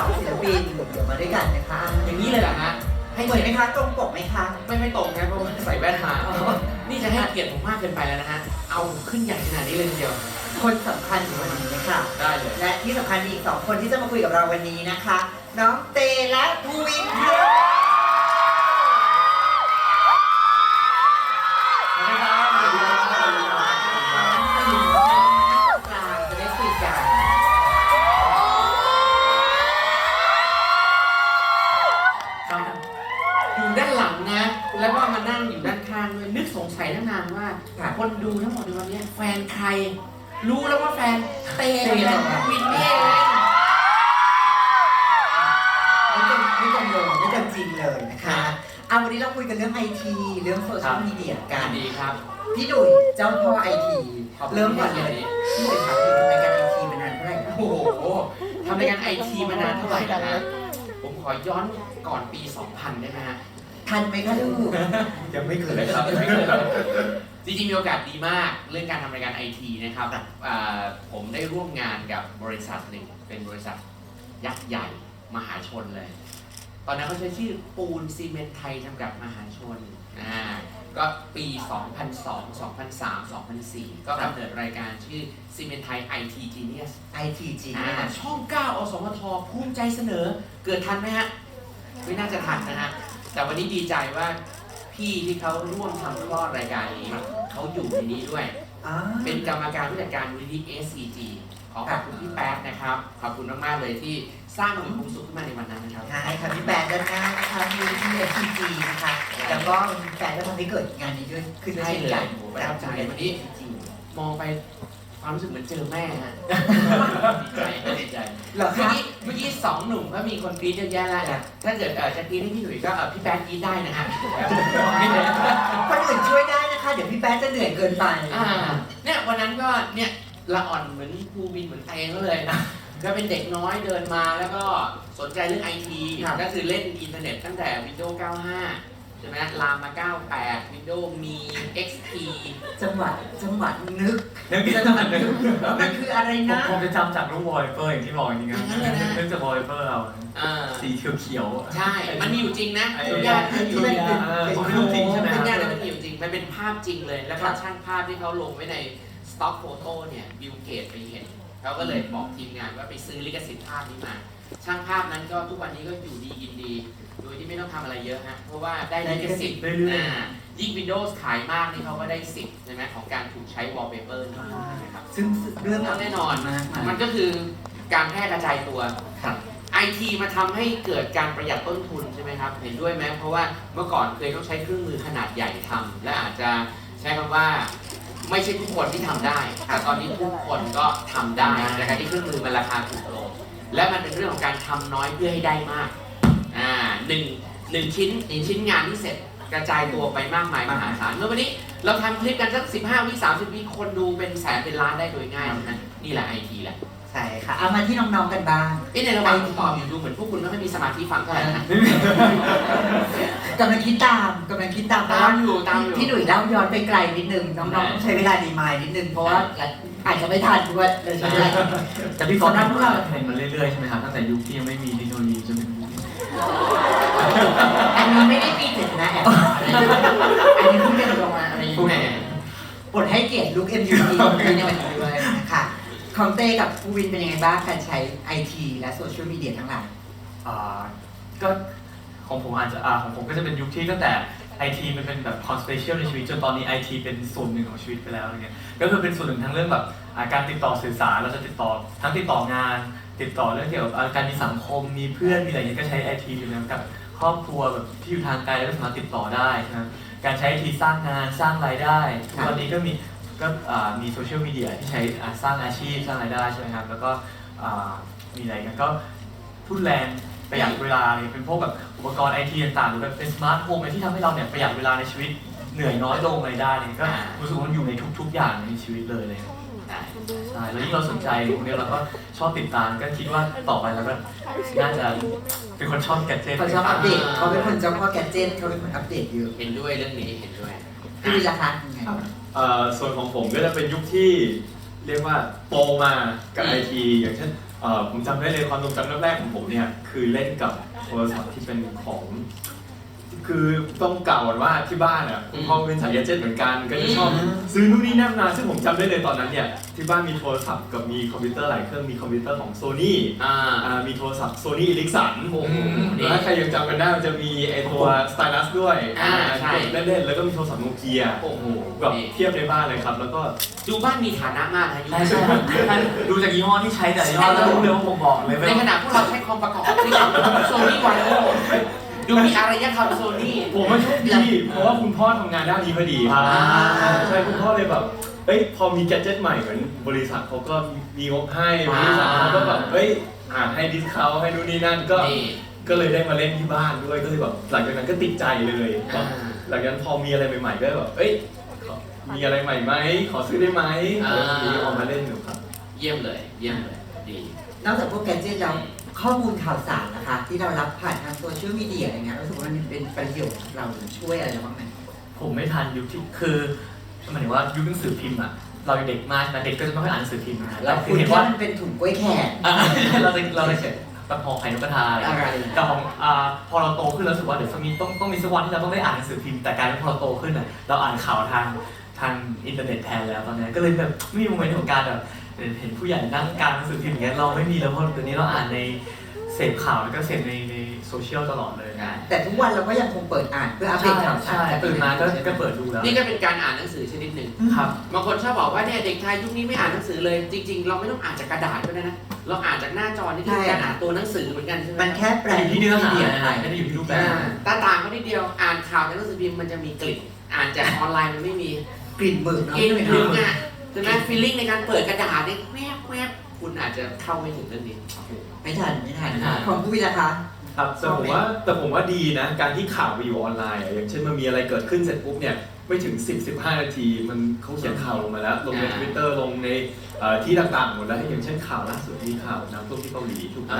2ศิลปินเดี๋ยวมาด้วยกันนะคะ อย่างนี้เลยเหรอฮะให้ เหมือนไหมคะตรงปกไหมคะ ไม่ตรงนะเพราะว่าใส่แว่นมานี่จะให้เกียรติผมมากเกินไปแล้วนะฮะเอาขึ้นใหญ่ขนาดนี้เลยทีเดียว คนสำคัญของวันนี้นะคะ ได้เลย และที่สำคัญมีอีก2คนที่จะมาคุยกับเราวันนี้นะคะ น้องเตและภูวินค่ะจะได้คุยกัน อยู่ด้านหลังนะ แล้วก็มานั่งอยู่ด้านข้างด้วยนึกสงสัยตั้งนานว่าคนดูทั้งหมดในวันนี้แฟนใคร รู้แล้วว่าแฟนเตะแฟนวินนี่เอง ไม่กันเลยไม่กันจริงเลยนะคะเอาวันนี้เราคุยกันเรื่องไอทีเรื่องโซเชียลมีเดียกัน ดีครับ พี่ดุยเจ้าพ่อไอทีเริ่มก่อนเลยพี่ดุยครับทำรายการไอทีมานานเท่าไหร่ครับ โอ้โหทำรายการไอทีมานานเท่าไหร่นะฮะผมขอย้อนก่อนปี 2000 ได้ไหมฮะ ทันไหมคะลูก ยังไม่เคย เลยครับไม่เคยครับจริงๆมีโอกาสดีมากเรื่องการทำรายการไอทีนะครับผมได้ร่วมงานกับบริษัทหนึ่งเป็นบริษัทยักษ์ใหญ่มหาชนเลย ตอนนั้นเขาใช้ชื่อปูนซีเมนต์ไทยจำกัดมหาชนก็ปี 2002 2003 2004 ก็กำเนิดรายการชื่อซีเมนต์ไทย IT Genius ไอทีจี ช่อง 9 อสมทภูมิใจเสนอเกิดทันไหมฮะ ไม่น่าจะทันนะฮะ แต่วันนี้ดีใจว่าพี่ที่เขาร่วมทำคลอดรายการนี้เขาอยู่ในนี้ด้วย เป็นกรรมการผู้จัดการมูลนิธิ SCG ขอขอบคุณพี่แป๊ดนะครับ ขอบคุณมากๆเลยที่สร้างความสุขขึ้นมาในวันนั้นนะครับ ใช่ค่ะพี่แปดด้านหน้านะคะมีที่ไอทีจีนะคะแล้วก็แปดก็ทำให้เกิดงานนี้ด้วยขึ้นได้ ใช่ เช่น เลย กัน โอ้โหประทับใจวันนี้มองไปความรู้สึกเหมือนเจอแม่ฮะ ดีใจ เหรอ เมื่อ คะ กี้สองหนุ่มก็มีคนกรี๊ดเยอะแยะแล้วนะถ้าเกิดจะกรี๊ดให้พี่หนุ่ยก็พี่แป๊ดกรี๊ดได้นะฮะ คนอื่นช่วยได้นะคะเดี๋ยวพี่แป๊ดจะเหนื่อยเกินไป เนี่ยวันนั้นก็เนี่ยละอ่อนเหมือนภูวินเหมือนไทยก็เลยนะก็เป็นเด็กน้อยเดินมาแล้วก็สนใจเรื่องไอทีก็คือเล่นอินเทอร์เน็ตตั้งแต่ Windows 95 ใช่ไหมลามมา 98 Windows มี XP จังหวะนึก นึกถึง จังหวะนึกว่ามันคืออะไรนะ ผมจะจำจากรูปวอลเปอร์อย่างที่บอกจริงๆครับนึกจากวอลเปอร์เราสีเขียวๆ ใช่ มันมีอยู่จริงนะทุกอย่างมันอยู่จริง ผมไม่รู้จริงใช่ไหม ทุกอย่างมันมีอยู่จริง มันเป็นภาพจริงเลย แล้วก็ช่างภาพที่เขาลงไว้ในสต็อกโฟโต้เนี่ยบิลเกตไปเห็นเขาก็เลยบอกทีมงานว่าไปซื้อลิขสิทธิ์ภาพนี้มา ช่างภาพนั้นก็ทุกวันนี้ก็อยู่ดีกินดี โดยที่ไม่ต้องทำอะไรเยอะฮะ เพราะว่าได้ลิขสิทธิ์ยิ่ง Windows ขายมากนี่เขาก็ได้สิทธิ์ใช่ไหมของการถูกใช้ wallpaper นี่นะครับ ซึ่งเรื่อง แน่นอน มันก็คือการแพร่กระจายตัวไอทีมาทำให้เกิดการประหยัดต้นทุนใช่ไหมครับ เห็นด้วยไหมเพราะว่าเมื่อก่อนเคยต้องใช้เครื่องมือขนาดใหญ่ทำและอาจจะใช้คำว่าไม่ใช่ทุกคนที่ทำได้ แต่ตอนนี้ทุกคนก็ทำได้ในการที่เครื่องมือมันราคาถูกลง และมันเป็นเรื่องของการทำน้อยเพื่อให้ได้มากหนึ่งชิ้นงานที่เสร็จกระจายตัวไปมากมายมหาศาลเมื่อวันนี้เราทำคลิปกันสัก15 วิ 30 วิคนดูเป็นแสนเป็นล้านได้โดยง่ายนะนี่แหละไอทีแหละ ใช่ค่ะเอามาที่น้องๆกันบ้าง ในระหว่างตอบอยู่ดูเหมือนพวกคุณไม่ค่อยมีสมาธิฟังเท่าไหร่นะ กำลังคิดตามเพราะว่า ตามอยู่ พี่หนุ่ยเล่าย้อนไปไกลนิดนึงน้องๆต้องใช้เวลาดีมายนิดนึงเพราะว่าอาจจะไม่ทันด้วยเลยใช้เวลา แต่พี่ฟอนต์พวกเราเห็นมาเรื่อยๆใช่ไหมครับตั้งแต่ยุคที่ยังไม่มีเทคโนโลยีจนถึงยุคนี้ อันนี้ไม่ได้มีเจตนาแอบอันนี้พูดกันตรงมาอะไรอย่างเงี้ยปลดให้เกียรติลูก MUT ในวันนี้ด้วยนะคะของเต้กับภูวินเป็นยังไงบ้างการใช้ไอทีและโซเชียลมีเดียทั้งหลาย ก็ของผมอาจจะของผมก็จะเป็นยุคที่ตั้งแต่ไอทีมันเป็นแบบคอนสเปเชียลในชีวิตจนตอนนี้ไอทีเป็นส่วนหนึ่งของชีวิตไปแล้วอะไรเงี้ยก็คือเป็นส่วนหนึ่งทั้งเรื่องแบบการติดต่อสื่อสารเราจะติดต่อทั้งติดต่องานติดต่อเรื่องเกี่ยวกับการมีสังคมมีเพื่อนมีอะไรเงี้ยก็ใช้ไอทีอยู่แล้วกับครอบครัวแบบที่อยู่ทางไกลแล้วก็สามารถติดต่อได้นะการใช้ไอทีสร้างงานสร้างรายได้ตอนนี้ก็มีโซเชียลมีเดียที่ใช้สร้างอาชีพสร้างรายได้ใช่ไหมครับแล้วก็มีอะไรกันก็ทุ่นแรงประหยัดเวลาเลยเป็นพวกแบบอุปกรณ์ไอทีต่างๆหรือแบบเป็นสมาร์ทโฮมอะไรที่ทำให้เราเนี่ยประหยัดเวลาในชีวิตเหนื่อยน้อยลงอะไรได้เนี่ยก็รู้สึกว่ามันอยู่ในทุกๆอย่างในชีวิตเลยใช่แล้วยิ่งเราสนใจพวกนี้เราก็ชอบติดตามก็คิดว่าต่อไปเราก็น่าจะเป็นคนชอบแกดเจ็ต เขาชอบอัปเดตเขาเป็นคนเจ้าพ่อแกดเจ็ตเขาเป็นคนอัปเดตเยอะ เห็นด้วยเรื่องนี้เห็นด้วย พี่วิลาคัสยังไง ส่วนของผมก็จะเป็นยุคที่เรียกว่าโตมากับไอทีอย่างเช่น ผมจำได้เลยความทรงจำแรกๆของผมเนี่ยคือเล่นกับโทรศัพท์ที่เป็นของคือต้องกล่าวก่อนว่าที่บ้านอ่ะคุณพ่อเป็นสายแกดเจ็ตเหมือนกันก็จะชอบซื้อนู่นนี่นั่นมาซึ่งผมจำได้เลยตอนนั้นเนี่ยที่บ้านมีโทรศัพท์กับมีคอมพิวเตอร์หลายเครื่องมีคอมพิวเตอร์ของ Sony มีโทรศัพท์ Sony Ericsson แล้วถ้าใครยังจำกันได้มันจะมีไอตัว Stylus ด้วยเล่นๆแล้วก็มีโทรศัพท์โนเกีย โอ้โห แบบเทียบในบ้านเลยครับแล้วก็ ดูบ้านมีฐานะมากนะยุค ใช่ดูจากยี่ห้อที่ใช้แต่ยี่ห้อแล้วรู้เลยว่าผมบอกเลย ในขณะพวกเราใช้คอมประกอบที่โซนี่ไวโอดูมีอารยธรรมโซนี่ ผมว่าโชคดีเพราะว่าคุณพ่อทำงานด้านนี้พอดีใช่คุณพ่อเลยแบบพอมีแกดเจ็ตใหม่เหมือนบริษัทเขาก็มีงบให้บริษัทเขาก็แบบให้ดิสเคาท์ให้นู่นนี่นั่นก็เลยได้มาเล่นที่บ้านด้วยก็เลยแบบหลังจากนั้นก็ติดใจเลยหลังจากนั้นพอมีอะไรใหม่ๆก็แบบมีอะไรใหม่ไหมขอซื้อได้ไหมอะไรแบบนี้ออกมาเล่นอยู่ครับ เยี่ยมเลยดี นอกจากพวกแกดเจ็ตแล้วข้อมูลข่าวสารนะคะที่เรารับผ่านทางโซเชียลมีเดียอะไรเงี้ยรู้สึกว่ามันเป็นประโยชน์เราช่วยอะไรเราบ้างไหม ผมไม่ทันยุคที่คือหมายถึงว่ายุคหนังสือพิมพ์อะเราเด็กมากนะเด็กก็จะไม่ค่อยอ่านหนังสือพิมพ์นะ เรา คื คุ อ ณ เห็น ว่า ว่า มันเป็นถุงกล้วยแขก เราจะเขียนแบบห่อไข่นกกระทาอะไรแต่ของพอเราโตขึ้นแล้วรู้สึกว่าเดี๋ยวสักนิดต้องมีสักวันที่เราต้องได้อ่านหนังสือพิมพ์แต่กลายเป็นพอเราโตขึ้นน่ะเราอ่านข่าวทางอินเทอร์เน็ตแทนแล้วตอนนี้ก็เลยแบบไม่มีโมเมนต์ของการแบบเห็นผู้ใหญ่นั่งกลางหนังสือพิมพ์อย่างเงี้ยเราไม่มีแล้วเพราะตอนนี้เราอ่านในเสพข่าวแล้วก็เสพในโซเชียลตลอดเลยนะ แต่ทุกวันเราก็ยังคงเปิดอ่านเพื่ออัปเดตข่าวสาร ใช่ตื่นมาก็เปิดดูแล้ว นี่ก็เป็นการอ่านหนังสือชนิดหนึ่ง ครับ บางคนชอบบอกว่าเนี่ยเด็กไทยยุคนี้ไม่อ่านหนังสือเลยจริงๆเราไม่ต้องอ่านจากกระดาษก็ได้นะเราอ่านจากหน้าจอนี่คือการอ่านตัวหนังสือเหมือนกันใช่ไหม มันแค่แปล อยู่ที่เนื้อหา เดียว อะไรไม่ได้อยู่ที่รูปแบบ ตาต่างก็นิดเดียวอ่านข่าวในหนังสือพิมพ์มันจะมีกลิ่นอ่านจากออนไลน์มันไม่มี กลิ่นหมึกเนาะ กลิ่นถึงอ่ะใช่ไหมฟีลลิ่งในการเปิดกระดาษเนี่ยแวบคุณอาจจะเข้าไม่ถึงเรื่องนี้ ไม่ทันของผู้วิจารณ์ ครับแต่ผมว่าดีนะการที่ข่าวไปอยู่ออนไลน์อย่างเช่นมันมีอะไรเกิดขึ้นเสร็จปุ๊บเนี่ยไม่ถึง 10-15 นาทีมันเขาเขียนข่าวลงมาแล้วลงใน Twitter ลงในที่ต่างๆหมดแล้วอย่างเช่นข่าวล่าสุดมีข่าวน้ำท่วมที่เกาหลีถูกไหม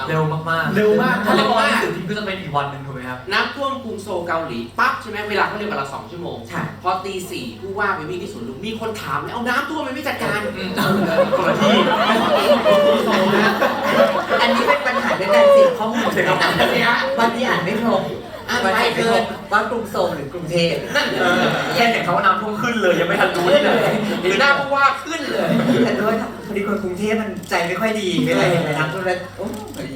เร็วมากๆ เร็วมาก ถ้าเราอ่านหนังสือพิมพ์ก็จะเป็นอีกวันหนึ่งถูกไหมครับ น้ำท่วมกรุงโซลเกาหลีปั๊บใช่ไหมเวลาเขาเรียกวันละ2 ชั่วโมง ค่ะ พอตี 4ผู้ว่าไปวิ่งที่สวนลุมมีคนถามเลยเอาน้ำท่วมไปไม่จัดการ คนละที่ อันนี้เป็นปัญหาในการเสียข้อมูลบางทีอ่านไม่ครบ อ่าน บาง ไป ทีไม่ เกิ คร น บว่ากรุงโซลหรือกรุงเทพ แค่เห็นเขาว่าน้ำท่วมขึ้นเลยยังไม่ทันรู้ที่ไหน หรือหน้าผู้ว่าขึ้นเลย แต่ด้วยพอดีคนกรุงเทพมันใจไม่ค่อยดีไม่เลยเห็นไหมครับตัวนั้นโอ้ย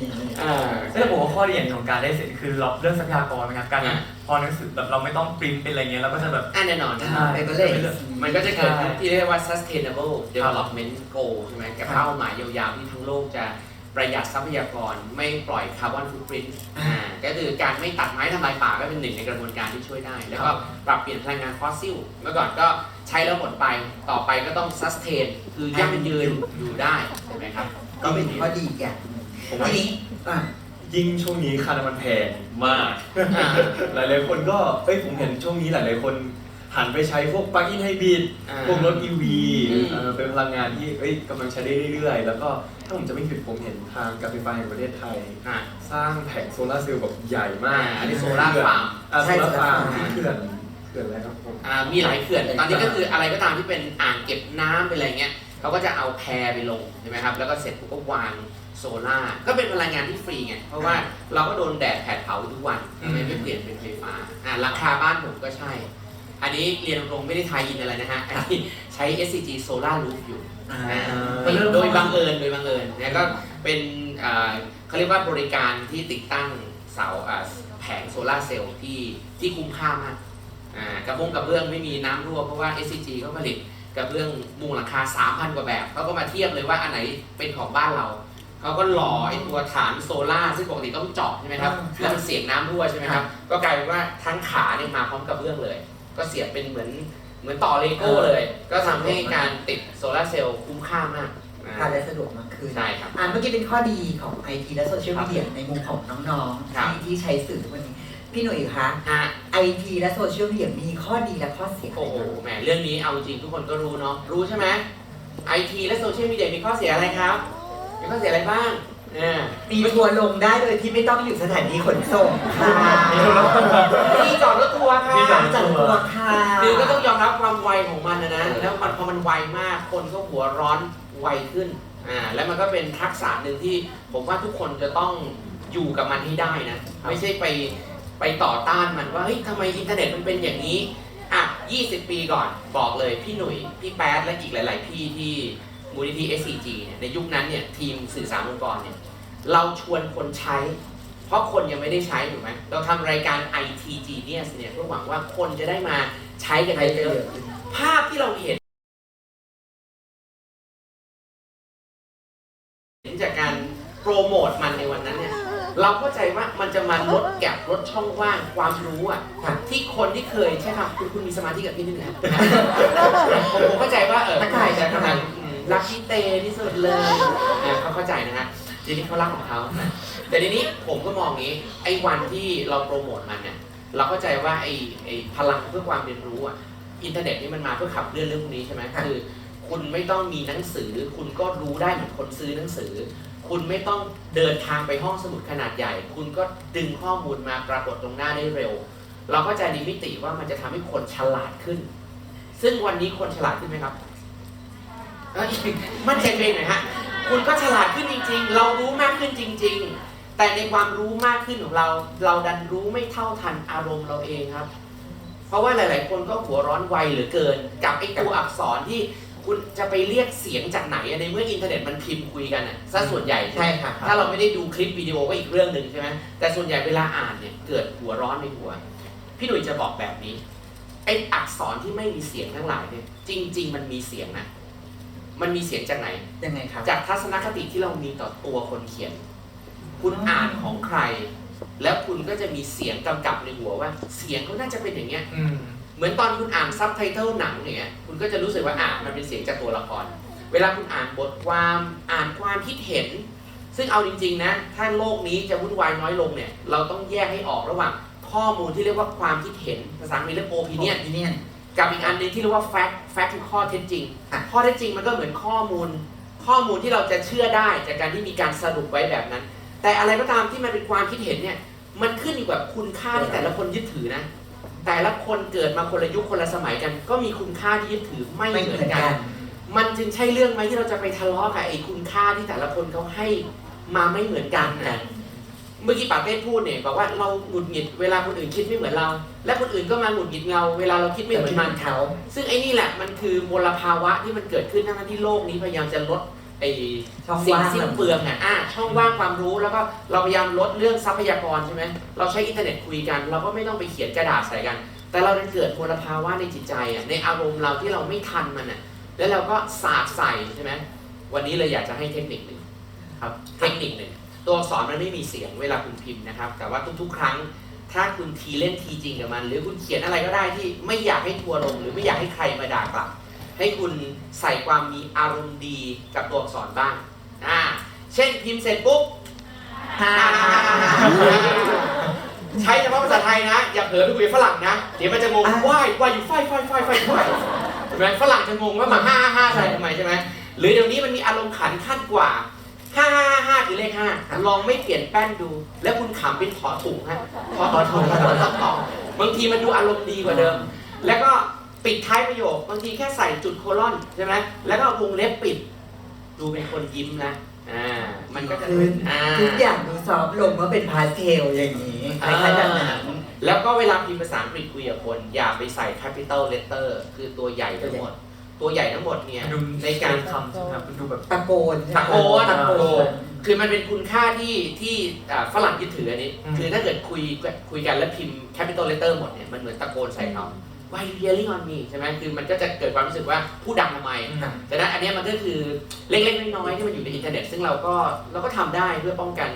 แล้วผมว่าข้อดีอย่างหนึ่งของการได้เสร็จคือเราเรื่องทรัพยากรนะครับการพอหนังสือแบบเราไม่ต้องปริ้นเป็นอะไรเงี้ยเราก็จะแบบ แน่นอน ไปก็เลย มันก็จะเกิดที่เรียกว่า sustainable development goal ใช่ไหมกับเป้าหมายยาวๆที่ทั้งโลกจะประหยัดทรัพยากรไม่ปล่อยคาร์บอนฟุตปรินต์ก็คือการไม่ตัดไม้ทำลายป่าก็เป็นหนึ่งในกระบวนการที่ช่วยได้ แล้วก็ปรับเปลี่ยนพลังงานฟอสซิลเมื่อก่อนก็ใช้แล้วหมดไปต่อไปก็ต้อง sustain คือยั่งยืนอยู่ได้ใช่ไหมครับ ก็เป็นข้อดีอีกอย่างทีนี้ ยิ่งช่วงนี้ค่าน้ำมันแพงมาก หลายๆคนก็ผมเห็นช่วงนี้หลายๆคนหันไปใช้พวกปลั๊กอินไฮบริดพวกรถ EV เป็นพลังงานที่กำลังใช้ได้เรื่อยๆ แล้วก็ถ้าผมจะไม่ผิดผมเห็นทางการไฟฟ้าแห่งประเทศไทย สร้างแผงโซลาร์เซลล์แบบใหญ่มาก อันนี้โซลาร์ฟาร์ม โซลาร์ฟาร์มที่เขื่อนอะไรครับผม มีหลายเขื่อนตอนนี้ก็คืออะไรก็ตามที่เป็นอ่างเก็บน้ำเป็นอะไรเงี้ยเขาก็จะเอาแพไปลงใช่ไหมครับแล้วก็เสร็จปุ๊บก็วางโซล่าก็เป็นพลังงานที่ฟรีไงเพราะว่าเราก็โดนแดดแผดเผาทุกวันทำไมไม่เปลี่ยนเป็นไฟฟ้าราคาบ้านผมก็ใช่ อันนี้เรียนตรงไม่ได้ทายอินอะไรนะฮะอันนี้ใช้ SCG Solar Roof อยู่โดยบังเอิญเนี่ยก็เป็นเขาเรียกว่าบริการที่ติดตั้งเสาแผงโซลาร์เซลล์ที่คุ้มค่ามากกระเบื้องไม่มีน้ำรั่วเพราะว่า SCG เขาผลิตกระเบื้องมุงหลังคา 3,000 กว่าแบบเขาก็มาเทียบเลยว่าอันไหนเป็นของบ้านเราเขาก็หล่อไอตัวฐานโซล่าซึ่งปกติต้องเจาะใช่ไหมครับแล้วมันเสียงน้ำรั่วใช่ไหมครับก็กลายเป็นว่าทั้งขาเนี่ยมาพร้อมกับเบื้องเลย ก็เสียบเป็นเหมือนต่อเลโก้เลย ก็ทำให้การติดโซลาร์เซลล์คุ้มค่ามาก ทานและสะดวกมากขึ้น ใช่ครับ เมื่อกี้เป็นข้อดีของไอทีและโซเชียลมีเดียในมุมของน้องๆที่ใช้สื่อทุกวันนี้พี่หนุ่ยคะไอทีและโซเชียลมีเดียมีข้อดีและข้อเสีย โอ้โหแหมเรื่องนี้เอาจริงทุกคนก็รู้เนาะรู้ใช่ไหมไอทีและโซเชียลมีเดียมีข้อเสียอะไรครับมีข้อเสียอะไรบ้างมีทัวร์ลงได้โดยที่ไม่ต้องอยู่สถานีขนส่งค่ะที่จอดรถทัวร์ค่ะ จัดทัวร์ค่ะ คือก็ต้องยอมรับความไวของมันนะแล้วพอมันไวมากคนก็หัวร้อนไวขึ้น แล้วมันก็เป็นทักษะหนึ่งที่ผมว่าทุกคนจะต้องอยู่กับมันให้ได้นะไม่ใช่ไปต่อต้านมันว่าเฮ้ยทำไมอินเทอร์เน็ตมันเป็นอย่างนี้20 ปีก่อนบอกเลยพี่หนุ่ยพี่แป๊ดและอีกหลาย ๆ พี่ที่มูลนิธิ SCG เนี่ยในยุคนั้นเนี่ยทีมสื่อสารองค์กรเนี่ยเราชวนคนใช้เพราะคนยังไม่ได้ใช้ถูกไหมเราทำรายการ IT Genius เนี่ยเพื่อหวังว่าคนจะได้มาใช้กันเยอะๆภาพที่เราเห็นจากการโปรโมทมันในวันนั้นเนี่ยเราเข้าใจว่ามันจะมาลดแก็บลดช่องว่างความรู้ที่คนที่เคยใช่ครับคุณมีสมาธิกับพี่นิดนึงผมเข้าใจว่าทักทายจะทำไม รักพี่เตที่สุดเลยเขาเข้าใจนะฮะทีนี้เขารักของเขาแต่ทีนี้ผมก็มองงี้ไอ้วันที่เราโปรโมทมันเนี่ยเราเข้าใจว่าไอ้พลังเพื่อความเรียนรู้อินเทอร์เน็ตนี่มันมาเพื่อขับเคลื่อนเรื่องพวกนี้ใช่ไหมคือคุณไม่ต้องมีหนังสือคุณก็รู้ได้เหมือนคนซื้อหนังสือคุณไม่ต้องเดินทางไปห้องสมุดขนาดใหญ่คุณก็ดึงข้อมูลมาปรากฏตรงหน้าได้เร็วเราเข้าใจในมิติว่ามันจะทำให้คนฉลาดขึ้นซึ่งวันนี้คนฉลาดขึ้นไหมครับมันเองหน่อยฮะคุณก็ฉลาดขึ้นจริงๆเรารู้มากขึ้นจริงๆแต่ในความรู้มากขึ้นของเราดันรู้ไม่เท่าทันอารมณ์เราเองครับเพราะว่าหลายๆคนก็หัวร้อนไวเหลือเกินกับไอ้ตัวอักษรที่คุณจะไปเรียกเสียงจากไหนในเมื่ออินเทอร์เน็ตมันพิมพ์คุยกันซะส่วนใหญ่ใช่ค่ะถ้าเราไม่ได้ดูคลิปวิดีโอก็อีกเรื่องหนึ่งใช่ไหมแต่ส่วนใหญ่เวลาอ่านเนี่ยเกิดหัวร้อนในหัวพี่หนุ่ยจะบอกแบบนี้ไอ้อักษรที่ไม่มีเสียงทั้งหลายเนี่ยจริงๆมันมีเสียงนะมันมีเสียงจากไหนยังไงครับจากทัศนคติที่เรามีต่อตัวคนเขียนคุณอ่านของใครแล้วคุณก็จะมีเสียงกำกับในหัวว่าเสียงเขาน่าจะเป็นอย่างเงี้ยเหมือนตอนคุณอ่านซับไตเติลหนังอย่างเงี้ยคุณก็จะรู้สึกว่ามันเป็นเสียงจากตัวละครเวลาคุณอ่านบทความอ่านความคิดเห็นซึ่งเอาจริงๆนะถ้าโลกนี้จะวุ่นวายน้อยลงเนี่ยเราต้องแยกให้ออกระหว่างข้อมูลที่เรียกว่าความคิดเห็นภาษาอังกฤษเรียก opinion กับอีกอันนึงที่เรียกว่า fact คือข้อเท็จจริงข้อเท็จจริงมันก็เหมือนข้อมูลที่เราจะเชื่อได้จากการที่มีการสรุปไว้แบบนั้นแต่อะไรก็ตามที่มันเป็นความคิดเห็นเนี่ยมันขึ้นอยู่กับคุณค่าที่แต่ละคนยึดถือนะแต่ละคนเกิดมาคนละยุคคนละสมัยกันก็มีคุณค่าที่ยึดถือไม่เหมือนกันมันจึงใช่เรื่องไหมที่เราจะไปทะเลาะกับไอ้คุณค่าที่แต่ละคนเขาให้มาไม่เหมือนกันนะเมื่อกี้ป๋าเต้พูดเนี่ยบอกว่าเราหงุดหงิดเวลาคนอื่นคิดไม่เหมือนเราและคนอื่นก็มาหงุดหงิดเวลาเราคิดไม่เหมือนมันเขาซึ่งไอ้นี่แหละมันคือมลภาวะที่มันเกิดขึ้นทั้งที่โลกนี้พยายามจะลดไอ้สิ่งสิ้นเปลืองช่องว่างความรู้แล้วก็เราพยายามลดเรื่องทรัพยากรใช่ไหมเราใช้อินเทอร์เน็ตคุยกันเราก็ไม่ต้องไปเขียนกระดาษใส่กันแต่เราได้เกิดมลภาวะในจิตใจในอารมณ์เราที่เราไม่ทันมันแล้วเราก็สาดใส่ใช่ไหมวันนี้เลยอยากจะให้เทคนิคหนึ่งครับเทคนิคหนึ่งตัวอักษรมันไม่มีเสียงเวลาคุณพิมพ์นะครับแต่ว่าทุกๆครั้งถ้าคุณทีเล่นทีจริงกับมันหรือคุณเขียนอะไรก็ได้ที่ไม่อยากให้ทัวร์ลงหรือไม่อยากให้ใครมาด่ากลับให้คุณใส่ความมีอารมณ์ดีกับตัวอักษรบ้างเช่นพิมพ์เสร็จปุ๊บใช้เฉพาะภาษาไทยนะอย่าเผลอไปคุยฝรั่งนะเดี๋ยวมันจะงงว่ายอยู่ไฟใช่ไหมฝรั่งจะงงว่ามา5ใส่ทำไมใช่ไหมหรือเดี๋ยวนี้มันมีอารมณ์ขันขั้นกว่า5คือเลข5ลองไม่เปลี่ยนแป้นดูแล้วคุณขำเป็นถอถุงถอถุงต่อบางทีมันดูอารมณ์ดีกว่าเดิมแล้วก็ปิดท้ายประโยคบางทีแค่ใส่จุดโคลอนใช่ไหมแล้วก็วงเล็บปิดดูเป็นคนยิ้มนะมันก็จะทุกอย่างดูซอฟลงว่าเป็นพาสเทลอย่างนี้คล้ายๆแบบนั้นแล้วก็เวลาพิมพ์ภาษาอังกฤษคุยกับคนอย่าไปใส่ capital letter คือตัวใหญ่ทั้งหมดเนี่ยในการทำใช่ไหมมันดูแบบตะโกนคือมันเป็นคุณค่าที่ฝรั่งยึดถืออันนี้คือถ้าเกิดคุยกันแล้วพิมพ์ capital letter หมดเนี่ยมันเหมือนตะโกนใส่เขาWhy you yelling on me ใช่ไหมคือมันก็จะเกิดความรู้สึกว่าพูดดังทำไมแต่นั้นอันนี้มันก็คือเล็กๆน้อยๆที่มันอยู่ในอินเทอร์เน็ตซึ่งเราก็ทำได้เพื่อป้องกัน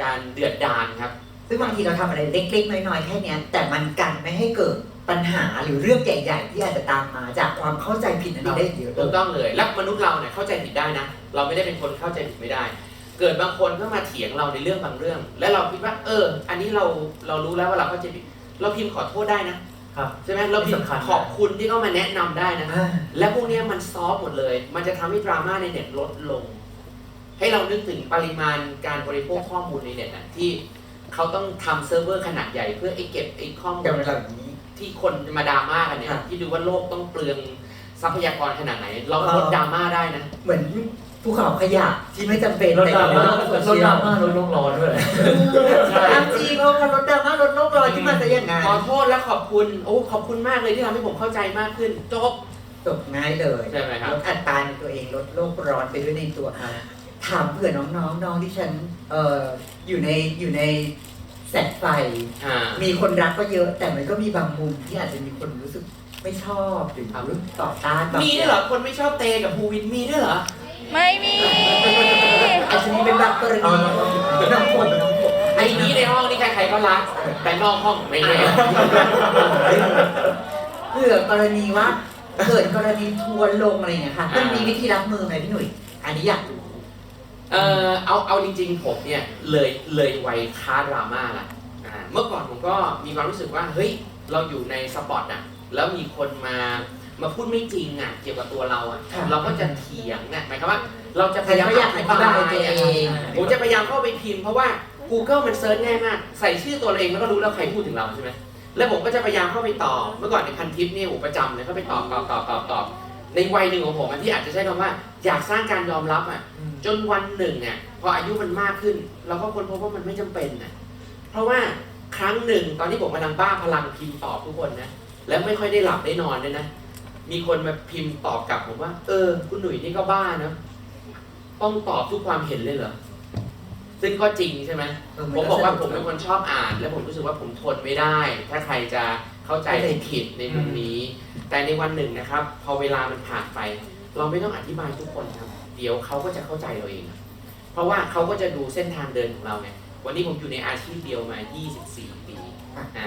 การเดือดดาลครับซึ่งบางทีเราทำอะไรเล็กๆน้อยๆแค่นี้แต่มันกันไม่ให้เกิดปัญหาหรือเรื่องใหญ่ๆที่อาจจะตามมาจากความเข้าใจผิดอันนี้ได้เยอะถูกต้องเลยและมนุษย์เราเนี่ยเข้าใจผิดได้นะเราไม่ได้เป็นคนเข้าใจผิดไม่ได้เกิดบางคนก็มาเถียงเราในเรื่องบางเรื่องและเราคิดว่าอันนี้เรารู้แล้วว่าเราเข้าใจผิดเราพิมพ์ขอโทษได้นะใช่ไหมเราพิมพ์ขอบคุณที่เขามาแนะนำได้นะและพวกนี้มันซอฟหมดเลยมันจะทำให้ดราม่าในเน็ตลดลงให้เรานึกถึงปริมาณการบริโภคข้อมูลในเน็ตที่เขาต้องทำเซิร์ฟเวอร์ขนาดใหญ่เพื่อเก็บข้อมูลที่คนมาดราม่ากันเนี่ยที่ดูว่าโลกต้องเปลืองทรัพยากรขนาดไหนเราลดดราม่าได้นะเหมือน ภูเขาขยะที่ไม่จำเป็น ลด แต่ ดรา อยู่ ม่า ในโลกโซ ลด เชี ด ย รา ล ม่าลดโลกร้อนด้วย จริงเพราะมันลดดราม่าลดโลกร้อนที่มาซะอย่างนั้น ขอโทษและขอบคุณโอ้ขอบคุณมากเลยที่ทำให้ผมเข้าใจมากขึ้นจบ จบง่ายเลย ใช่ไหมครับ ลดอัตราในตัวเองลดโลกร้อนไปด้วยในตัวถามเผื่อน้องๆน้องที่ฉันอยู่ในแสงไฟ มีคนรักก็เยอะ แต่มันก็มีบางมุมที่อาจจะมีคนรู้สึกไม่ชอบหรือต่อต้านบาง มีด้วยเหรอคนไม่ชอบเตกับภูวินมีด้วยเหรอ ไม่มี อาจจะมีเป็นบางกรณีน้องผม ไอ้นี้ในห้องนี่ใครๆก็รัก แต่นอกห้องไม่แน่ เผื่อกรณีว่าเกิดกรณีทัวร์ลงอะไรอย่างเงี้ยค่ะมันมีวิธีรับมือไหมพี่หนุ่ยอันนี้อยากรู้ เอาจริงๆผมเนี่ยเลยวัยค้าดราม่าละเมื่อก่อนผมก็มีความรู้สึกว่าเฮ้ยเราอยู่ในสปอตอ่ะแล้วมีคนมาพูดไม่จริงอ่ะเกี่ยวกับตัวเราอ่ะเราก็จะเถียงเนี่ยหมายความว่าเราจะพยายามอธิบายผมจะพยายามเข้าไปพิมพ์เพราะว่า Google มันเซิร์ชง่ายมากใส่ชื่อตัวเราเองแล้วก็รู้แล้วใครพูดถึงเราใช่ไหมแล้วผมก็จะพยายามเข้าไปตอบเมื่อก่อนในพันทิปนี่ประจำเลยเข้าไปตอบในวัยหนึ่งของผมที่อาจจะใช้คำว่าอยากสร้างการยอมรับอ่ะจนวันหนึ่งเนี่ยพออายุมันมากขึ้น เราก็ค้นพบว่ามันไม่จำเป็นนะเพราะว่าครั้งหนึ่งตอนที่ผมกำลังบ้าพลังพิมพ์ตอบทุกคนนะแล้วไม่ค่อยได้หลับได้นอนด้วยนะมีคนมาพิมพ์ตอบกลับผมว่าคุณหนุ่ยนี่ก็บ้านะต้องตอบทุกความเห็นเลยเหรอซึ่งก็จริงใช่ไหมผมบอกว่าผมเป็นคนชอบอ่านและผมรู้สึกว่าผมทนไม่ได้ถ้าใครจะเข้าใจผิดในมุมนี้แต่ในวันหนึ่งนะครับพอเวลามันผ่านไปเราไม่ต้องอธิบายทุกคนครับเดี๋ยวเขาก็จะเข้าใจเราเองเพราะว่าเขาก็จะดูเส้นทางเดินของเราไงวันนี้ผมอยู่ในอาชีพเดียวมา 24 ปี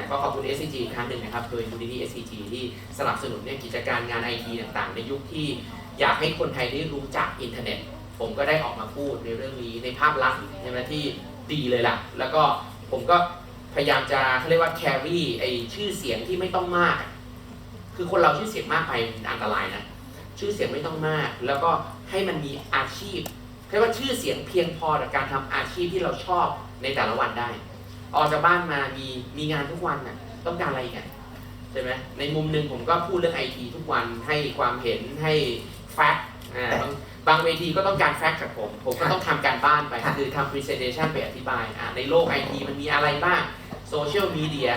ก็ขอบคุณ SCG อีกครั้งหนึ่งนะครับโดยมูลนิธิ SCG ที่สนับสนุนเนี่ยกิจการงาน IT ต่างๆในยุคที่อยากให้คนไทยได้รู้จักอินเทอร์เน็ตผมก็ได้ออกมาพูดในเรื่องนี้ในภาพลักษณ์ใช่ไหมที่ดีเลยล่ะแล้วก็ผมก็พยายามจะเขาเรียกว่า carry ไอชื่อเสียงที่ไม่ต้องมากคือคนเราชื่อเสียงมากไปอันตรายนะชื่อเสียงไม่ต้องมากแล้วก็ให้มันมีอาชีพเรียกว่าชื่อเสียงเพียงพอต่อการทำอาชีพที่เราชอบในแต่ละวันได้ออกจากบ้านมามีงานทุกวันน่ะต้องการอะไรกันใช่ไหมในมุมหนึ่งผมก็พูดเรื่อง IT ทุกวันให้ความเห็นให้แฟกต์บางเวทีก็ต้องการแฟกต์จากผมก็ต้องทำการบ้านไปคือทำ presentation ไปอธิบายในโลก IT มันมีอะไรบ้างโซเชียลมีเดีย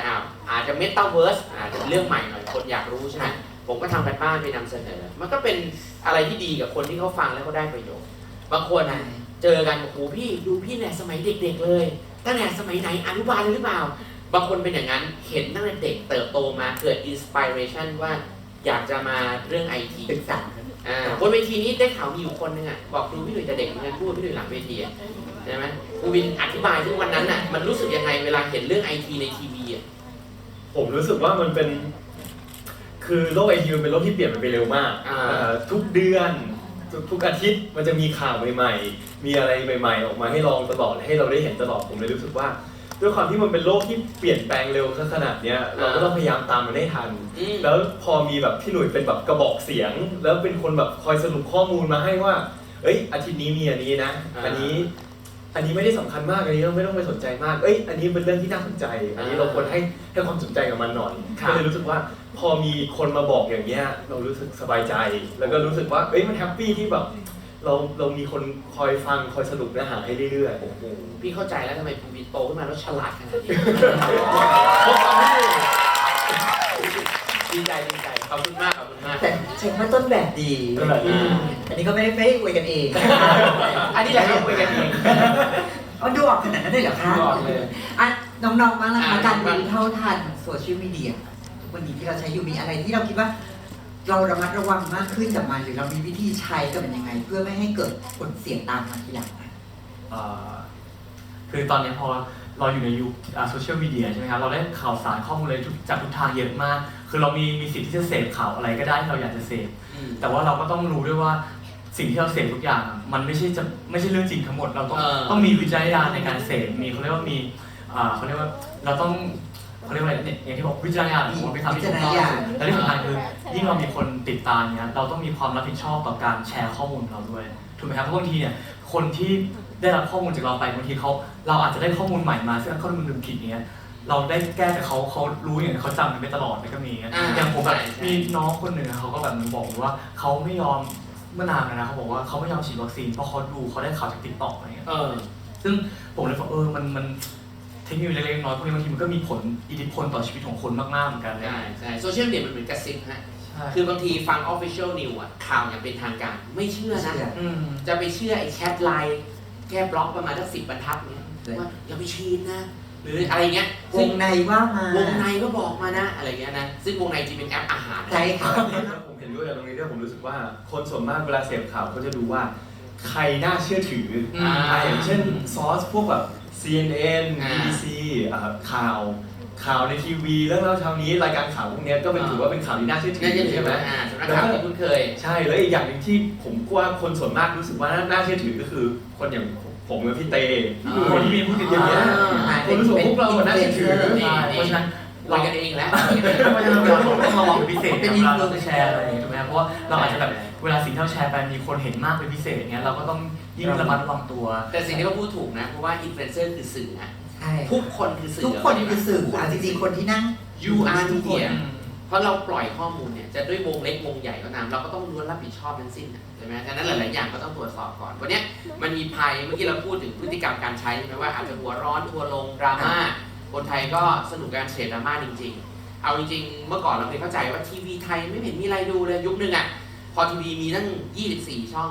อาจจะ Metaverse อาจจะเรื่องใหม่หน่อยคนอยากรู้ใช่ไหมผมก็ทำกันบ้านไปนำเสนอมันก็เป็นอะไรที่ดีกับคนที่เขาฟังแล้วเขาได้ประโยชน์บางคนเจอกันโอ้โหพี่ดูพี่เนี่ยสมัยเด็กๆเลยตั้งแต่สมัยไหนอนุบาลเลยหรือเปล่าบางคนเป็นอย่างนั้นเห็นตั้งแต่เด็กเติบโตมาเกิด inspiration ว่าอยากจะมาเรื่อง IT ศึกษา บนเวทีนี้ได้ข่าวมีอยู่คนนึงบอกดูพี่หนุ่ยแต่เด็กเหมือนกันพูดพี่หนุ่ยหลังเวทีใช่ไหมกูวินอธิบายซึ่งวันนั้นมันรู้สึกยังไงเวลาเห็นเรื่อง IT ในทีวีผมรู้สึกว่ามันเป็นคือโลกไอทีมันเป็นโลกที่เปลี่ยนไปเร็วมากทุกเดือนทุกอาทิตย์มันจะมีข่าวใหม่ๆมีอะไรใหม่ๆออกมาให้ลองตลอดให้เราได้เห็นตลอดผมเลยรู้สึกว่าด้วยความที่มันเป็นโลกที่เปลี่ยนแปลงเร็วขนาดเนี้ยเราก็ต้องพยายามตามมันให้ทันแล้วพอมีแบบพี่หนุ่ยเป็นแบบกระบอกเสียงแล้วเป็นคนแบบคอยสรุปข้อมูลมาให้ว่าเอ้ยอาทิตย์นี้มีอันนี้นะอันนี้ไม่ได้สำคัญมากอันนี้เราไม่ต้องไปสนใจมากอันนี้เป็นเรื่องที่น่าสนใจอันนี้เราควรให้ความสนใจกับมันหน่อยก็เลยรู้สึกว่าพอมีคนมาบอกอย่างเงี้ยเรารู้สึกสบายใจแล้วก็รู้สึกว่ามันแฮปปี้ที่แบบเรามีคนคอยฟังคอยสรุปเนื้อหาให้เรื่อยๆโอ้โห พี่เข้าใจแล้วทำไมภูวินโตขึ้นมาแล้วฉลาดขนาดนี้ดีใจขอบคุณมากแต่เช็คว่าต้นแบบดีอันนี้ก็ไม่ได้คุยกันเอง อันนี้แหละคุยกันเองดูออกขนาดนั้นเลยเหรอคะดูออกเลยน้องๆบ้างนะคะการรู้เท่าทันโซเชียลมีเดียวันนี้ที่เราใช้อยู่มีอะไรที่เราคิดว่าเราระมัดระวังมากขึ้นกับมันหรือเรามีวิธีใช้กับมันยังไงเพื่อไม่ให้เกิดผลเสียตามมาทีหลังคือตอนนี้พอเราอยู่ในยุคโซเชียลมีเดียใช่ไหมครับเราได้ข่าวสารข้อมูลอะไรจากทุกทางเยอะมากคือเรามีสิทธิ์ที่จะเสพข่าวอะไรก็ได้ที่เราอยากจะเสพแต่ว่าเราก็ต้องรู้ด้วยว่าสิ่งที่เราเสพทุกอย่างมันไม่ใช่เรื่องจริงทั้งหมดเราต้องมีวิจารณญาณในการเสพมีเขาเรียกว่ามีเขาเรียกว่าเราต้องเขาเรียกว่าอะไรเนี่ยอย่างที่บอกวิจารณญาณของเราไปทำที่ถูกต้องและที่สำคัญคือยิ่งเรามีคนติดตามเนี่ยเราต้องมีความรับผิดชอบต่อการแชร์ข้อมูลเราด้วยถูกไหมครับเพราะบางทีเนี่ยคนที่ได้รับข้อมูลจากเราไปบางทีเราอาจจะได้ข้อมูลใหม่มาซึ่งข้อมูลผิดเนี้ยเราได้แก้แต่เขารู้อย่างเขาจำมันไปตลอดมันก็มีอย่างผมแบบมีน้องคนหนึ่งเขาก็แบบบอกว่าเขาไม่ยอม เมื่อนานแล้วนะเขาบอกว่าเขาไม่ยอมฉีดวัคซีนเพราะเขาได้ข่าวจากติ๊กต็อกอะไรเงี้ยซึ่งผมเลยบอกมันเทคโนโลยีเล็กๆน้อยพวกนี้บางทีมันก็มีผลอิทธิพลต่อชีวิตของคนมากๆเหมือนกันเลย ใช่โซเชียลมีเดียมันเหมือนกระซิบฮะคือบางทีฟัง official news อ่ะข่าวอย่างเป็นทางการไม่เชื่อนะจะไปเชื่อไอ้แชทไลน์แค่บล็อกประมาณสัก10 บรรทัดเนี้ยว่าอย่าไปฉีดนะหรืออะไรเงี้ยว งในว่ามาว งในก็บอกมานะอะไรเงี้ยนะซึ่งวงในจริงเป็นแอปอาหาร ใช่ค่ะ ผมเห็นด้วยกับตรงนี้ด้วยผมรู้สึกว่าคนส่วนมากเวลาเสพข่าวเขาจะดูว่าใครน่าเชื่อถืออย่างเช่นซอสพวกแบบ CNN BBC ข่าวในทีวีเรื่องเล่าเช้านี้รายการข่าวพวกนี้ก็เป็นถือว่าเป็นข่าวที่น่าเชื่อถือ น่าจะถือ ใช่ไหม สำนักข่าวที่คุ้นเคย ใช่แล้วอีกอย่างหนึ่งที่ผมว่าคนส่วนมากรู้สึกว่าน่าเชื่อถือก็คือคนอย่างผมกับพี่เตคนที่มีผู้ติดเยอะๆคนรู้สึกว่าพวกเราน่าเชื่อถือ เพราะฉะนั้น เรากันเองแล้ว เพราะฉะนั้นเราต้องระวังเป็นพิเศษเวลาเราจะแชร์อะไรถูกไหมเพราะว่าเราอาจจะแบบเวลาสิ่งที่เราแชร์ไปมีคนเห็นมากเป็นพิเศษเงี้ยเราก็ต้องยิ่งระมัดระวังตัว แต่สิ่งที่เขาพูดถูกนะเพราะว่าอินฟลูเอนเซอร์คือสื่อนะ ใช่ ทุกคนคือสื่อ ทุกคนคือสื่อจริงๆคนที่นั่ง you are media เพราะเราปล่อยข้อมูลเนี่ยจะด้วยวงเล็กวงใหญ่ก็ตามเราก็ต้องล้วนรับผิดชอบทั้งสิ้นใช่ไหมฉะนั้นหลายๆอย่างก็ต้องตรวจสอบก่อนวันนี้มันมีภัยเมื่อกี้เราพูดถึงพฤติกรรมการใช้ใช่ไหมว่าอาจจะหัวร้อนทัวร์ลงดราม่าคนไทยก็สนุกการเสพดราม่าจริงๆเอาจริงๆเมื่อก่อนเราเคยเข้าใจว่าทีวีไทยไม่เห็นมีอะไรดูเลยยุคนึงอ่ะพอทีวีมีตั้ง24 ช่อง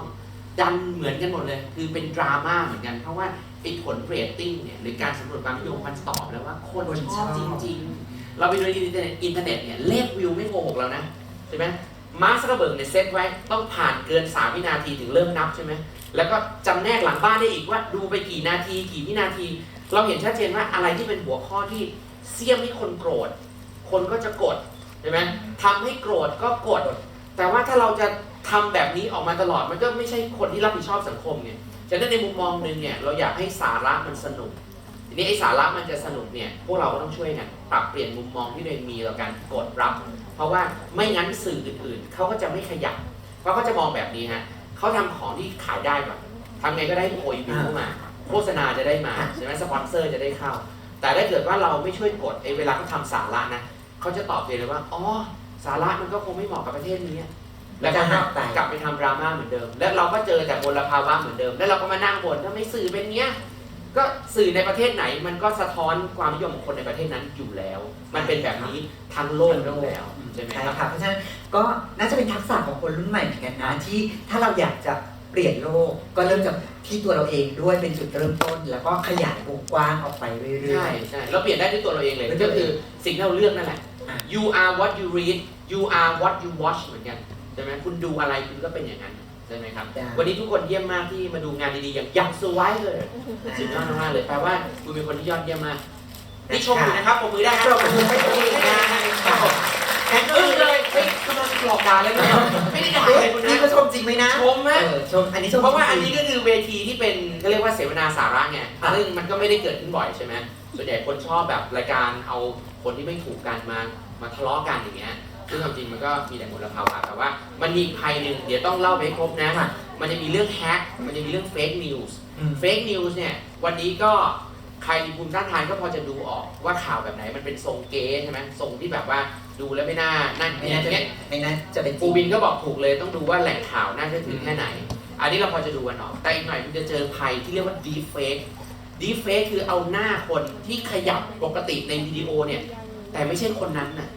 ดันเหมือนกันหมดเลยคือเป็นดราม่าเหมือนกันเพราะว่าไอ้ผลเรตติ้งเนี่ยหรือการสำรวจความนิยมมันตอบแล้วว่าคนชอบจริงๆเราไปดูในอินเทอร์เน็ตเนี่ยเลขวิวไม่โกหกเรานะใช่ไหมมาร์ค ซักเคอร์เบิร์กเนี่ยเซตไว้ต้องผ่านเกิน3 วินาทีถึงเริ่มนับใช่ไหมแล้วก็จำแนกหลังบ้านได้อีกว่าดูไปกี่นาทีกี่วินาทีเราเห็นชัดเจนว่าอะไรที่เป็นหัวข้อที่เสี่ยมให้คนโกรธคนก็จะกดใช่ไหมทำให้โกรธก็กดแต่ว่าถ้าเราจะทำแบบนี้ออกมาตลอดมันก็ไม่ใช่คนที่รับผิดชอบสังคมเนี่ยฉะนั้นในมุมมองหนึ่งเนี่ยเราอยากให้สาระมันสนุกทีนี้ไอ้สาระมันจะสนุกเนี่ยพวกเราก็ต้องช่วยกันปรับเปลี่ยนมุมมองที่ตัวเองมีต่อการกดรับเพราะว่าไม่งั้นสื่ออื่นๆเขาก็จะไม่ขยับเพราะเขาจะมองแบบนี้ฮะเขาทำของที่ขายได้ก่อนทำไงก็ได้โอยบิวเข้ามาโฆษณาจะได้มาใช่ไหมสปอนเซอร์จะได้เข้าแต่ถ้าเกิดว่าเราไม่ช่วยกดเวลาเขาทำสาระนะเขาจะตอบเลยว่าอ๋อสาระมันก็คงไม่เหมาะกับประเทศนี้แล้วก็กลับไปทำดราม่าเหมือนเดิมแล้วเราก็เจอแต่มลภาวะเหมือนเดิมแล้วเราก็มานั่งบ่นถ้าไม่สื่อเป็นเนี้ยก็สื่อในประเทศไหนมันก็สะท้อนความนิยมของคนในประเทศนั้นอยู่แล้วมันเป็นแบบนี้ทั้งโลกอยู่แล้วใช่ไหม ใช่ ครับ ค่ะเพราะฉะนั้นก็น่าจะเป็นทักษะของคนรุ่นใหม่เหมือนกันนะที่ถ้าเราอยากจะเปลี่ยนโลกก็เริ่มจากที่ตัวเราเองด้วยเป็นจุดเริ่มต้นแล้วก็ขยายวงกว้างออกไปเรื่อยๆ ใช่เราเปลี่ยนได้ด้วยตัวเราเองเลยก็คือสิ่งที่เราเลือกนั่นแหละ you are what you read you are what you watch เหมือนกันใช่ไหมคุณดูอะไรคุณก็เป็นอย่างนั้นใช่ไหมครับวันนี้ทุกคนเยี่ยมมากที่มาดูงานดีๆอย่างสวยเลยสุดยอดมากเลยแปลว่าคุณเป็นคนที่ยอดเยี่ยมมากนี่ชมอยู่นะครับปรบมือได้ครับปรบมือให้ตัวเองนะครับแอนอึ้งเลยเฮ้ยกำลังหลอกด่าเลยนะไม่ได้ด่าเลยคุณนะ นี่ก็ชมจริงไหมนะ ชมไหม ชมอันนี้ชม เพราะว่าอันนี้ก็คือเวทีที่เป็นเขาเรียกว่าเสวนาสาระไงซึ่งมันก็ไม่ได้เกิดขึ้นบ่อยใช่ไหมส่วนใหญ่คนชอบแบบรายการเอาคนที่ไม่ถูกกันมาทะเลาะกันอย่างเงี้ยซึ่งความจริงมันก็มีแต่มลภาวะแต่ว่ามันมีภัยหนึ่งเดี๋ยวต้องเล่าไปให้ครบนะมันจะมีเรื่องแฮกมันจะมีเรื่องเฟกนิวส์เฟกนิวส์เนี่ยวันนี้ก็ใครภูมิต้านทานก็พอจะดูออกว่าข่าวแบบไหนมันเป็นทรงเก๊ใช่ไหมทรงที่แบบว่าดูแล้วไม่น่าจะเป็น ปูบินก็บอกถูกเลยต้องดูว่าแหล่งข่าวน่าเชื่อถือแค่ไหนอันนี้เราพอจะดูกันออกแต่อีกหน่อยคุณจะเจอภัยที่เรียกว่า deep fake deep fake คือเอาหน้าคนที่ขยับปกติในวิดีโอเนี่ยแต่ไม่ใช่คนนั้นน่ะ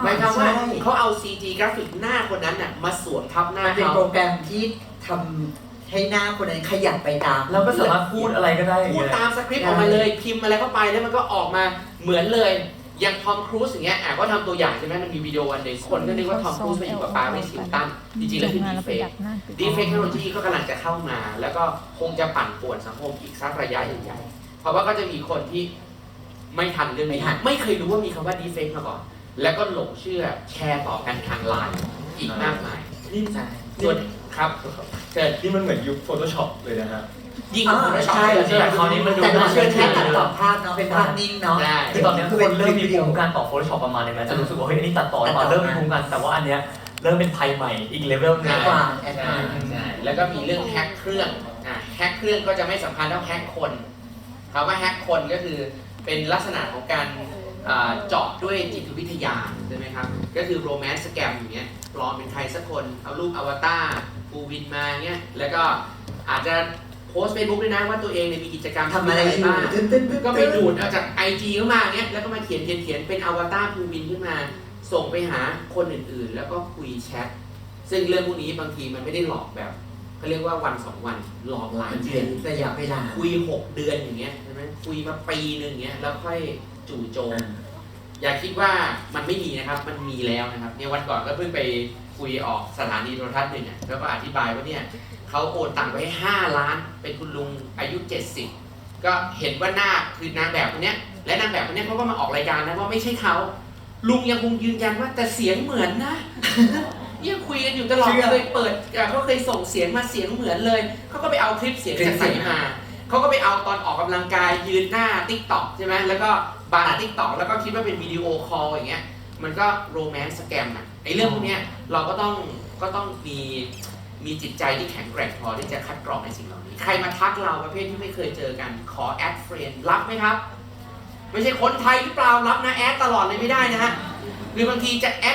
หมายความว่าเขาเอา CG กราฟิกหน้าคนนั้นน่ะมาสวมทับหน้า เป็น เขา โปรแกรมที่ทำให้หน้าคนนั้นขยับไปตาม เราก็สามารถพูดอะไรก็ได้ พูดตามสคริปต์ออกมาเลยพิมพ์อะไรเข้าไปแล้วมันก็ออกมาเหมือนเลยอย่างทอมครูซอย่างเงี้ยก็ทำตัวอย่างใช่ไหมมันมีวิดีโออันหนึ่งคนก็นึกว่าทอมครูซไปอยู่กับปาริสฮิลตันจริงๆแล้วคือดีเฟกเทคโนโลยีก็กำลังจะเข้ามาแล้วก็คงจะปั่นป่วนสังคมอีกสักระยะใหญ่ๆเพราะว่าก็จะมีคนที่ไม่ทันเรื่องนี้ไม่เคยรู้ว่ามีคำว่าดีเฟกมาก่อนแล้วก็หลงเชื่อแชร์ต่อกันทางไลน์อีกมากมายส่วนครับเกิด นี่มันเหมือนยุค Photoshop เลยนะฮะ ยิ่งกว่า ใช่ แต่คราวนี้มันดู แต่มันเชื่อแค่ตัดต่อภาพเนาะเป็นภาพนิ่งเนาะ คือตอนนี้คนเริ่มมีภูมิคุ้มกันต่อ Photoshop ประมาณนึงแล้วจะรู้สึกว่าเฮ้ยอันนี้ตัดต่อหรือเปล่าเริ่มมีภูมิคุ้มกันแต่ว่าอันเนี้ยเริ่มเป็นภัยใหม่อีกเลเวลนึง กว่า ใช่แล้วก็มีเรื่องแฮ็กเครื่องแฮ็กเครื่องก็จะไม่สำคัญเท่าแฮ็กคนคำว่าแฮ็กคนก็คือเป็นลักษณะของการเจาะด้วยจิตวิทยาใช่ไหมครับก็คือโรแมนต์สแกมอย่างเงี้ยปลอมเป็นใครสักคนเอารูปอวตาร ปูวินมาเงี้ยแล้วก็อาจจะโพสต์เฟซบุ๊กด้วยนะว่าตัวเองเนี่ยมีกิจกรรม ทำอะไรอยู่ บ้าง ตึ๊ด ก็ไปดูดเอาจาก IG เข้ามาเงี้ยแล้วก็มาเขียนเป็นอวตารปูวินขึ้นมา ส่งไปหาคนอื่นๆ แล้วก็คุยแชทซึ่งเรื่องพวกนี้บางทีมันไม่ได้หลอกแบบเขาเรียกว่าวัน2 วันหลอกหลาย มัน เดื เป็ อน นระยะเวลา คุย6 เดือนอย่างเงี้ยใช่ไหมคุยมาปีหนึ่งอย่างเงี้ยแล้วค่อยจู่โจม อย่าคิดว่ามันไม่มีนะครับมันมีแล้วนะครับเนี่ยวันก่อนก็เพิ่งไปคุยออกสถานีโทรทัศน์หนึ่งอะแล้วก็อธิบายว่าเนี่ยเขาโอนตังค์ไปให้5 ล้านเป็นคุณลุงอายุ70ก็เห็นว่าหน้าคือนางแบบคนเนี้ยและนางแบบคนเนี้ยเขาก็มาออกรายการนะว่าไม่ใช่เขาลุงยังคงยืนยันว่าแต่เสียงเหมือนนะ เนี่ยคุยกันอยู่ตลอดเคยเปิดเขาเคยส่งเสียงมาเสียงเหมือนเลยเขาก็ไปเอาคลิปเสียงจากไหนมาเขาก็ไปเอาตอนออกกำลังกายยืนหน้า TikTok ใช่ไหมแล้วก็บาร์ TikTok แล้วก็คิดว่าเป็นวิดีโอคอลอย่างเงี้ยมันก็โรแมนต์สแกมอะไอเรื่องพวกเนี้ยเราก็ต้องมีจิตใจที่แข็งแกร่งพอที่จะคัดกรองในสิ่งเหล่านี้ใครมาทักเราประเภทที่ไม่เคยเจอกันขอแอดเฟรนด์รับไหมครับไม่ใช่คนไทยหรือเปล่ารับนะแอดตลอดเลยไม่ได้นะฮะหรือบางทีจะแอ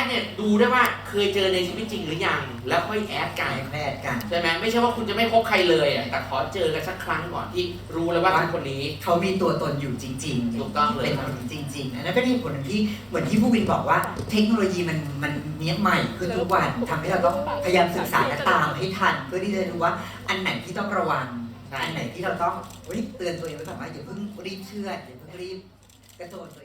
ดเนี่ยดูได้ว่าเคยเจอในชีวิตจริงหรือยังแล้วค่อยแอดกัน แพทย์กัน ใช่ไหมไม่ใช่ว่าคุณจะไม่คบใครเลยอ่ะแต่ขอเจอกันสักครั้งก่อนที่รู้แล้วว่าคนนี้ เขามีตัวตนอยู่จริงๆ ถูกต้องเลย เป็นคนจริงๆอันนั้นเป็นเหตุผลหนึ่งที่เหมือนที่ผู้วินบอกว่าเทคโนโลยีมันเนี้ยใหม่ขึ้นทุกวันทำให้เราต้องพยายามศึกษาและตามให้ทัน เพื่อที่จะรู้ว่าอันไหนที่ต้องระวัง อันไหนที่เราต้องเตือนตัวเองไว้ก่อนว่าอย่าเพิ่งรีบเชื่ออย่าเพิ่งรีบกระโจนตัวเอง